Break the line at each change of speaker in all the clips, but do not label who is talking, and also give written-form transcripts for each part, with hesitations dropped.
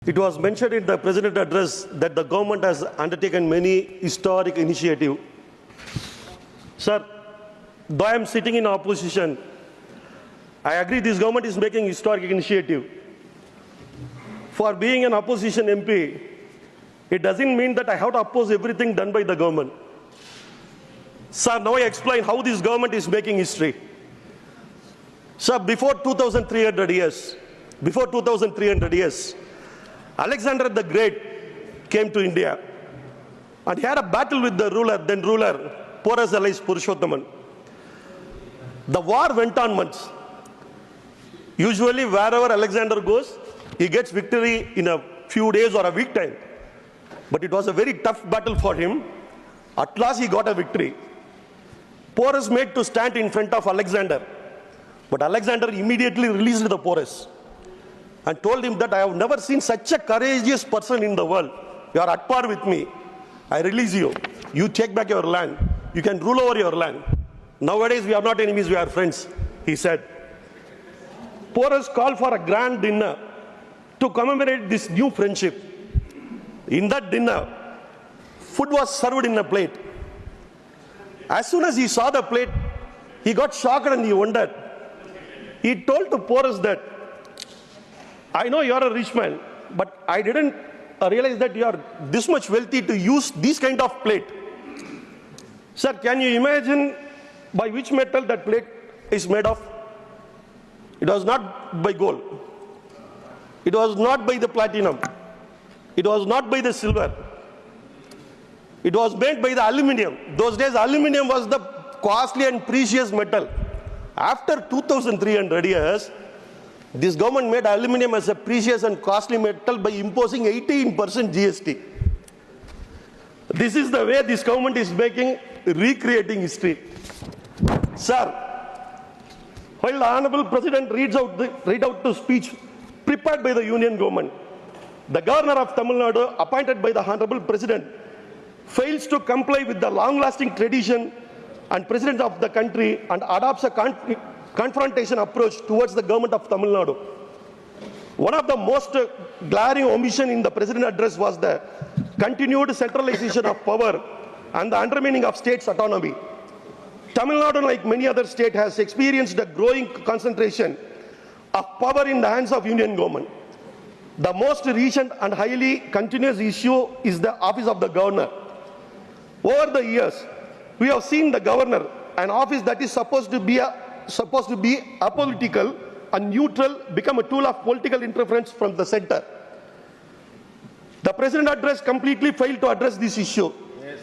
It was mentioned in the President's address that the government has undertaken many historic initiatives. Sir, though I am sitting in opposition, I agree this government is making historic initiative. For being an opposition MP, it doesn't mean that I have to oppose everything done by the government. Sir, now I explain how this government is making history. Sir, before 2,300 years, Alexander the Great came to India and he had a battle with the then ruler, Peralai Purushothaman. The war went on months. Usually, wherever Alexander goes, he gets victory in a few days or a week time. But it was a very tough battle for him. At last, he got a victory. Porus made to stand in front of Alexander. But Alexander immediately released the Porus and told him that I have never seen such a courageous person in the world. You are at par with me. I release you. You take back your land. You can rule over your land. Nowadays, we are not enemies, we are friends, he said. Porus called for a grand dinner to commemorate this new friendship. In that dinner, food was served in a plate. As soon as he saw the plate, he got shocked and he wondered. He told to Porus that, I know you are a rich man, but I didn't realize that you are this much wealthy to use this kind of plate. Sir, can you imagine by which metal that plate is made of? It was not by gold. It was not by the platinum. It was not by the silver. It was made by the aluminum. Those days, aluminum was the costly and precious metal. After 2,300 years, this government made aluminum as a precious and costly metal by imposing 18% GST. This is the way this government is recreating history. Sir, while the Honorable President read out the speech prepared by the Union government, the Governor of Tamil Nadu, appointed by the Honorable President, fails to comply with the long-lasting tradition and precedent of the country and adopts a confrontation approach towards the government of Tamil Nadu. One of the most glaring omissions in the President's address was the continued centralization of power and the undermining of states' autonomy. Tamil Nadu, like many other states, has experienced a growing concentration of power in the hands of Union government. The most recent and highly continuous issue is the office of the governor. Over the years, we have seen the governor, an office that is supposed to be apolitical and neutral, become a tool of political interference from the center. The President's address completely failed to address this issue. Yes.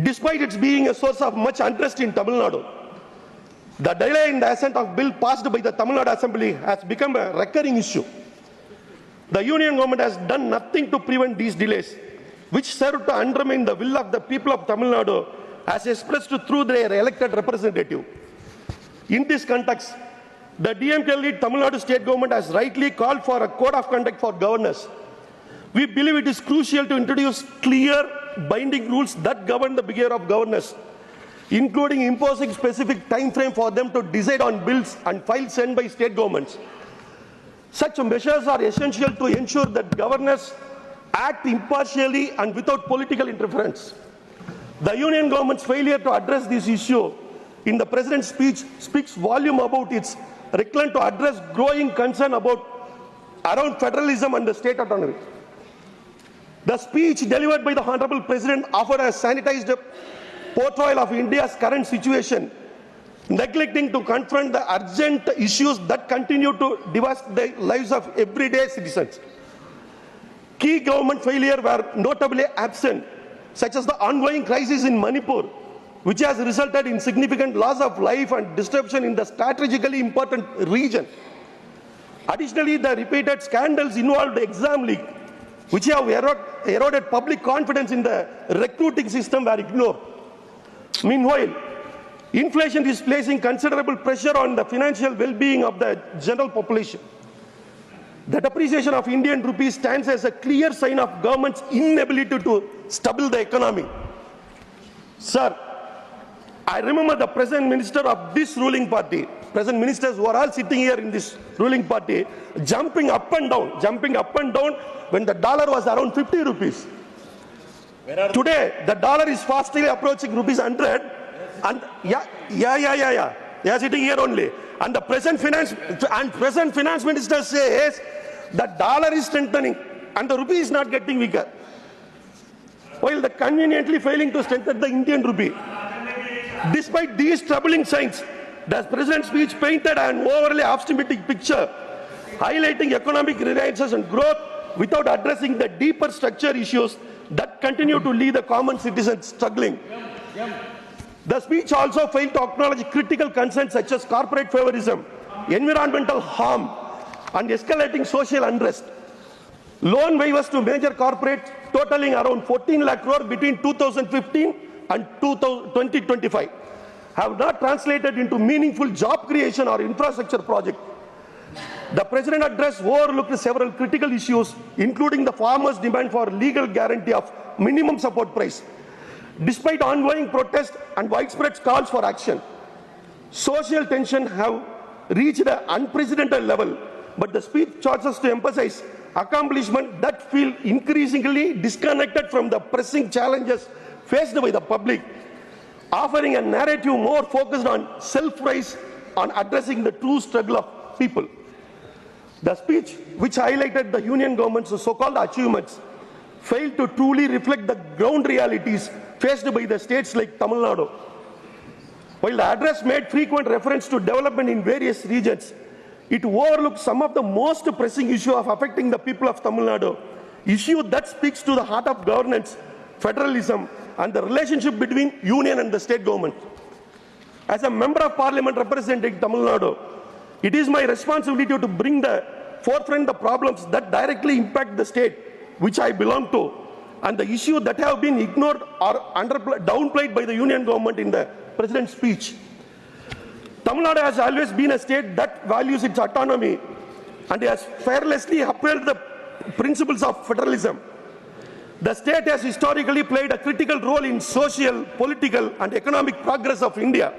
Despite its being a source of much unrest in Tamil Nadu, the delay in the assent of bill passed by the Tamil Nadu Assembly has become a recurring issue. The Union government has done nothing to prevent these delays, which serve to undermine the will of the people of Tamil Nadu as expressed through their elected representative. In this context, the DMK-led Tamil Nadu state government has rightly called for a code of conduct for governors. We believe it is crucial to introduce clear, binding rules that govern the behavior of governors, including imposing specific time frame for them to decide on bills and files sent by state governments. Such measures are essential to ensure that governors act impartially and without political interference. The Union government's failure to address this issue in the President's speech speaks volume about its reckless to address growing concern around federalism and the state autonomy. The speech delivered by the Honorable President offered a sanitized portrayal of India's current situation, neglecting to confront the urgent issues that continue to devastate the lives of everyday citizens. Key government failures were notably absent, such as the ongoing crisis in Manipur, which has resulted in significant loss of life and disruption in the strategically important region. Additionally, the repeated scandals involved exam leak, which have eroded public confidence in the recruiting system, were ignored. Meanwhile, inflation is placing considerable pressure on the financial well-being of the general population. The depreciation of Indian rupee stands as a clear sign of government's inability to stabilize the economy. Sir, I remember the present minister of this ruling party present ministers who are all sitting here in this ruling party, jumping up and down when the dollar was around 50 rupees. Today, the dollar is fastly approaching rupees 100. And yeah. They are sitting here only. And the present finance minister says the dollar is strengthening and the rupee is not getting weaker, while the conveniently failing to strengthen the Indian rupee. Despite these troubling signs, the president's speech painted an overly optimistic picture, highlighting economic reliances and growth without addressing the deeper structure issues that continue to leave the common citizens struggling. The speech also failed to acknowledge critical concerns such as corporate favorism, environmental harm, and escalating social unrest. Loan waivers to major corporates totaling around 14 lakh crore between 2015 and 2025 have not translated into meaningful job creation or infrastructure projects. The President address overlooked several critical issues, including the farmers' demand for legal guarantee of minimum support price. Despite ongoing protests and widespread calls for action, social tension have reached an unprecedented level, but the speech chooses to emphasize accomplishments that feel increasingly disconnected from the pressing challenges faced by the public, offering a narrative more focused on self-praise on addressing the true struggle of people. The speech, which highlighted the union government's so-called achievements, failed to truly reflect the ground realities faced by the states like Tamil Nadu. While the address made frequent reference to development in various regions, it overlooked some of the most pressing issues affecting the people of Tamil Nadu, issue that speaks to the heart of governance, federalism, and the relationship between union and the state government. As a member of parliament representing Tamil Nadu, it is my responsibility to bring the forefront the problems that directly impact the state which I belong to, and the issues that have been ignored or downplayed by the union government in the president's speech. Tamil Nadu has always been a state that values its autonomy and has fearlessly upheld the principles of federalism. The state has historically played a critical role in social, political, and economic progress of India.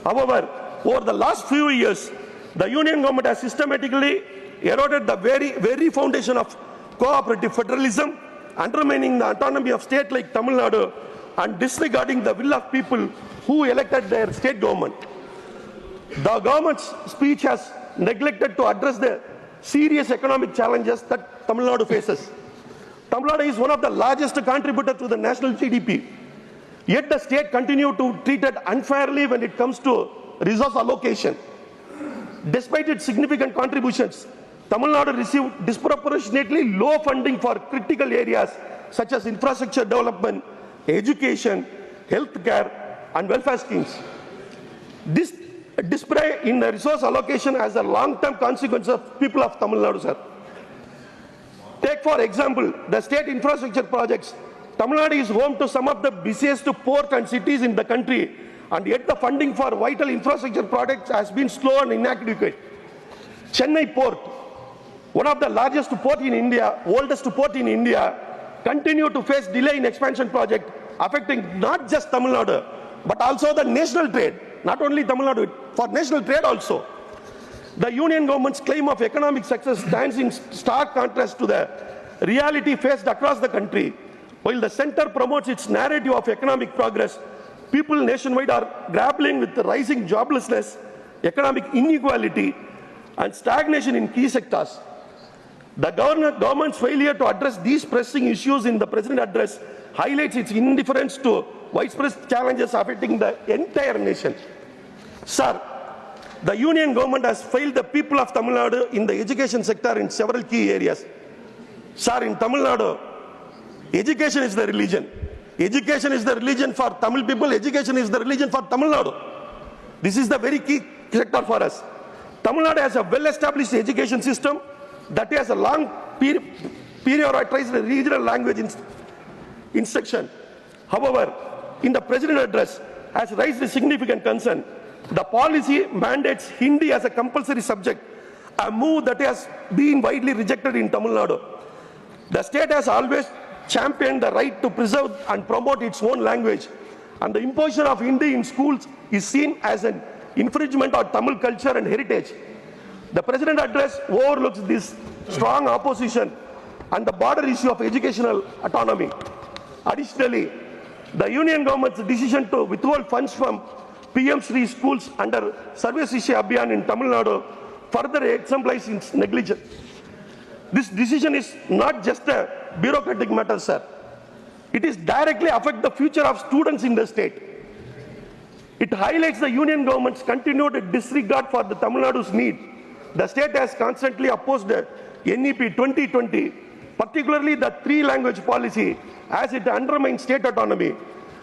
However, over the last few years, the union government has systematically eroded the very foundation of cooperative federalism, undermining the autonomy of states like Tamil Nadu and disregarding the will of people who elected their state government. The government's speech has neglected to address the serious economic challenges that Tamil Nadu faces. Tamil Nadu is one of the largest contributors to the national GDP. Yet the state continues to treat it unfairly when it comes to resource allocation. Despite its significant contributions, Tamil Nadu received disproportionately low funding for critical areas such as infrastructure development, education, healthcare, and welfare schemes. This disparity in the resource allocation has a long-term consequence of people of Tamil Nadu, sir. Take for example, the state infrastructure projects. Tamil Nadu is home to some of the busiest ports and cities in the country, and yet the funding for vital infrastructure projects has been slow and inadequate. Chennai Port, one of the largest port in India, oldest port in India, continue to face delay in expansion project, affecting not just Tamil Nadu, but also the national trade. Not only Tamil Nadu, for national trade also. The union government's claim of economic success stands in stark contrast to the reality faced across the country. While the center promotes its narrative of economic progress, people nationwide are grappling with the rising joblessness, economic inequality, and stagnation in key sectors. The government's failure to address these pressing issues in the President's address highlights its indifference to widespread challenges affecting the entire nation. Sir, the union government has failed the people of Tamil Nadu in the education sector in several key areas. Sir, in Tamil Nadu, education is the religion. Education is the religion for Tamil people. Education is the religion for Tamil Nadu. This is the very key sector for us. Tamil Nadu has a well-established education system that has a long prioritized regional language instruction. However, in the President's address has raised a significant concern. The policy mandates Hindi as a compulsory subject, a move that has been widely rejected in Tamil Nadu. The state has always championed the right to preserve and promote its own language, and the imposition of Hindi in schools is seen as an infringement on Tamil culture and heritage. The President address overlooks this strong opposition and the border issue of educational autonomy. Additionally, the Union government's decision to withhold funds from PM Shri schools under Service Shikha Abhiyan in Tamil Nadu further exemplifies its negligence. This decision is not just a bureaucratic matter, sir. It is directly affect the future of students in the state. It highlights the Union government's continued disregard for the Tamil Nadu's need. The state has constantly opposed the NEP 2020, particularly the three-language policy, as it undermines state autonomy.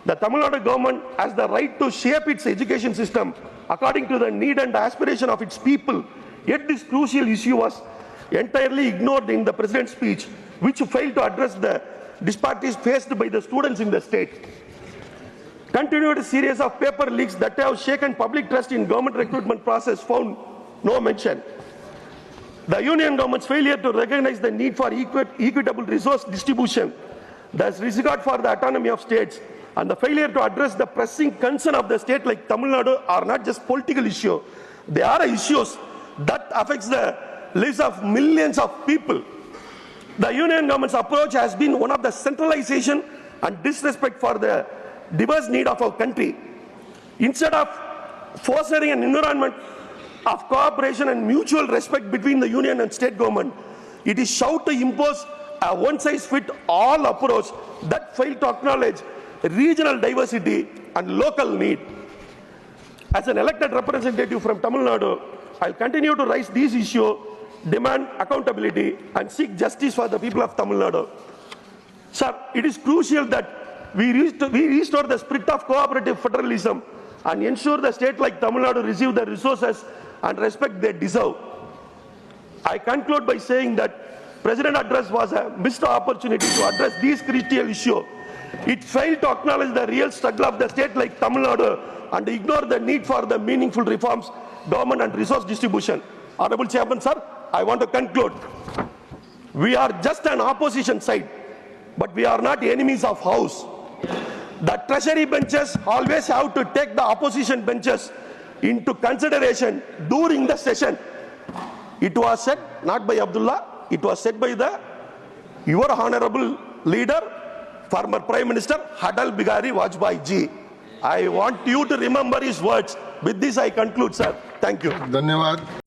The Tamil Nadu government has the right to shape its education system according to the need and aspiration of its people. Yet this crucial issue was entirely ignored in the President's speech, which failed to address the disparities faced by the students in the state. Continued series of paper leaks that have shaken public trust in government recruitment process found no mention. The Union government's failure to recognize the need for equitable resource distribution, the disregard for the autonomy of states, and the failure to address the pressing concern of the state like Tamil Nadu are not just political issues. They are issues that affects the lives of millions of people. The Union government's approach has been one of the centralization and disrespect for the diverse need of our country. Instead of fostering an environment of cooperation and mutual respect between the Union and state government, it is sought to impose a one-size-fits-all approach that failed to acknowledge regional diversity and local need. As an elected representative from Tamil Nadu, I will continue to raise these issues, demand accountability, and seek justice for the people of Tamil Nadu. Sir, it is crucial that we restore the spirit of cooperative federalism and ensure the state like Tamil Nadu receive the resources and respect they deserve. I conclude by saying that President address was a missed opportunity to address these critical issues. It failed to acknowledge the real struggle of the state like Tamil Nadu and ignore the need for the meaningful reforms, government and resource distribution. Honorable Chairman, sir, I want to conclude. We are just an opposition side, but we are not enemies of house. The treasury benches always have to take the opposition benches into consideration during the session. It was said not by Abdullah, it was said by your honorable leader, former Prime Minister Atal Bihari Vajpayee ji. I want you to remember his words. With this I conclude, sir. Thank you.
धन्यवाद.